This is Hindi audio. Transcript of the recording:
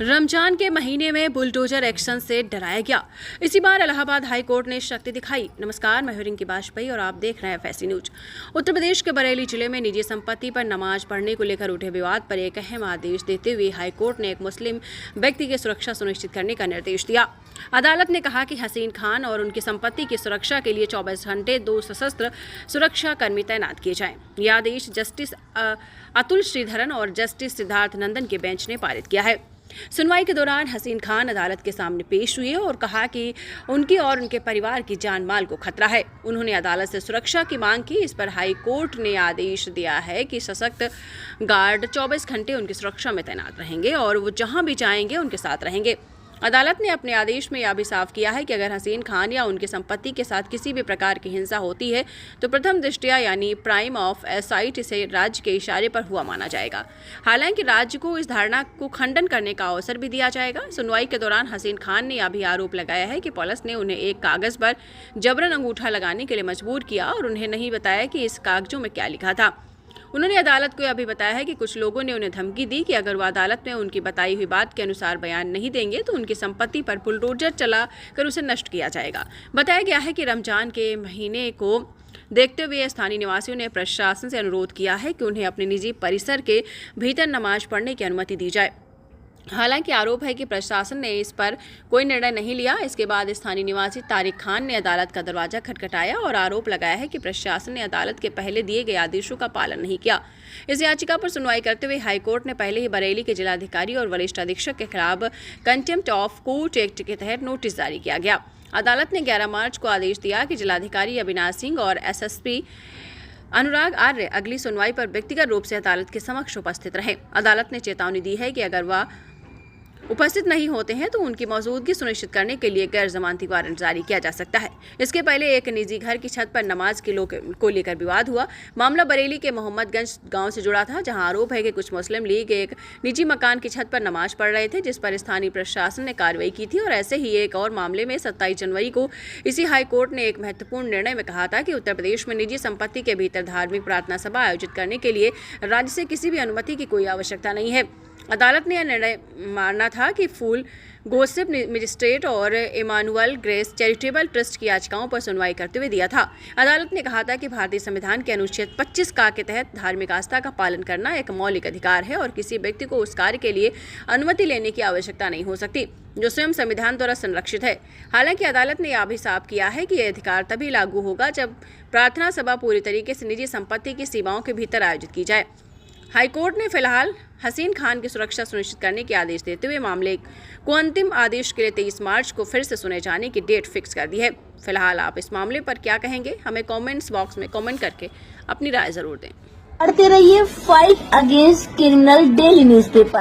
रमजान के महीने में बुलडोजर एक्शन से डराया गया। इसी बार इलाहाबाद हाई कोर्ट ने शक्ति दिखाई। नमस्कार, मैं रिंकी बाजपेयी और आप देख रहे हैं फैसी न्यूज। उत्तर प्रदेश के बरेली जिले में निजी संपत्ति पर नमाज पढ़ने को लेकर उठे विवाद पर एक अहम आदेश देते हुए हाई कोर्ट ने एक मुस्लिम व्यक्ति की सुरक्षा सुनिश्चित करने का निर्देश दिया। अदालत ने कहा कि हसीन खान और उनकी संपत्ति की सुरक्षा के लिए 24 घंटे 2 सशस्त्र सुरक्षा कर्मी तैनात किए जाएं। यह आदेश जस्टिस अतुल श्रीधरन और जस्टिस सिद्धार्थ नंदन के बेंच ने पारित किया है। सुनवाई के दौरान हसीन खान अदालत के सामने पेश हुए और कहा कि उनकी और उनके परिवार की जान माल को खतरा है। उन्होंने अदालत से सुरक्षा की मांग की। इस पर हाई कोर्ट ने आदेश दिया है कि सशक्त गार्ड 24 घंटे उनकी सुरक्षा में तैनात रहेंगे और वो जहां भी जाएंगे उनके साथ रहेंगे। अदालत ने अपने आदेश में यह भी साफ किया है कि अगर हसीन खान या उनकी संपत्ति के साथ किसी भी प्रकार की हिंसा होती है तो प्रथम दृष्टया यानी प्राइम ऑफ साइट इसे राज्य के इशारे पर हुआ माना जाएगा। हालांकि राज्य को इस धारणा को खंडन करने का अवसर भी दिया जाएगा। सुनवाई के दौरान हसीन खान ने यह भी आरोप लगाया है कि पुलिस ने उन्हें एक कागज पर जबरन अंगूठा लगाने के लिए मजबूर किया और उन्हें नहीं बताया कि इस कागजों में क्या लिखा था। उन्होंने अदालत को यह भी बताया है कि कुछ लोगों ने उन्हें धमकी दी कि अगर वो अदालत में उनकी बताई हुई बात के अनुसार बयान नहीं देंगे तो उनकी संपत्ति पर बुलडोजर चला कर उसे नष्ट किया जाएगा। बताया गया है कि रमजान के महीने को देखते हुए स्थानीय निवासियों ने प्रशासन से अनुरोध किया है कि उन्हें अपने निजी परिसर के भीतर नमाज पढ़ने की अनुमति दी जाए। हालांकि आरोप है कि प्रशासन ने इस पर कोई निर्णय नहीं लिया। इसके बाद स्थानीय निवासी तारिक खान ने अदालत का दरवाजा खटखटाया और आरोप लगाया है कि प्रशासन ने अदालत के पहले दिए गए आदेशों का पालन नहीं किया। इस याचिका पर सुनवाई करते हुए हाईकोर्ट ने पहले ही बरेली के जिलाधिकारी और वरिष्ठ अधीक्षक के खिलाफ कंटेम्प्ट ऑफ कोर्ट एक्ट के तहत नोटिस जारी किया गया। अदालत ने 11 मार्च को आदेश दिया कि जिलाधिकारी अविनाश सिंह और एसएसपी अनुराग आर्य अगली सुनवाई पर व्यक्तिगत रूप से अदालत के समक्ष उपस्थित रहे। अदालत ने चेतावनी दी है कि अगर वह उपस्थित नहीं होते हैं तो उनकी मौजूदगी सुनिश्चित करने के लिए गैर जमानती वारंट जारी किया जा सकता है। इसके पहले एक निजी घर की छत पर नमाज को लेकर विवाद हुआ। मामला बरेली के मोहम्मदगंज गांव से जुड़ा था, जहां आरोप है कि कुछ मुस्लिम लीग एक निजी मकान की छत पर नमाज पढ़ रहे थे, जिस पर स्थानीय प्रशासन ने कार्रवाई की थी। और ऐसे ही एक और मामले में 27 जनवरी को इसी हाई कोर्ट ने एक महत्वपूर्ण निर्णय में कहा था कि उत्तर प्रदेश में निजी संपत्ति के भीतर धार्मिक प्रार्थना सभा आयोजित करने के लिए राज्य से किसी भी अनुमति की कोई आवश्यकता नहीं है। अदालत ने यह निर्णय माना था कि फूल गोसिप मजिस्ट्रेट और इमानुअल ग्रेस चैरिटेबल ट्रस्ट की याचिकाओं पर सुनवाई करते हुए दिया था। अदालत ने कहा था कि भारतीय संविधान के अनुच्छेद 25 का के तहत धार्मिक आस्था का पालन करना एक मौलिक अधिकार है और किसी व्यक्ति को उस कार्य के लिए अनुमति लेने की आवश्यकता नहीं हो सकती जो स्वयं संविधान द्वारा संरक्षित है। हालांकि अदालत ने यह भी साफ किया है कि यह अधिकार तभी लागू होगा जब प्रार्थना सभा पूरी तरीके से निजी संपत्ति की सीमाओं के भीतर आयोजित की जाए। हाईकोर्ट ने फिलहाल हसीन खान की सुरक्षा सुनिश्चित करने के आदेश देते हुए मामले को अंतिम आदेश के लिए 23 मार्च को फिर से सुने जाने की डेट फिक्स कर दी है। फिलहाल आप इस मामले पर क्या कहेंगे, हमें कमेंट्स बॉक्स में कमेंट करके अपनी राय जरूर दें। पढ़ते रहिए fight against criminal daily newspaper.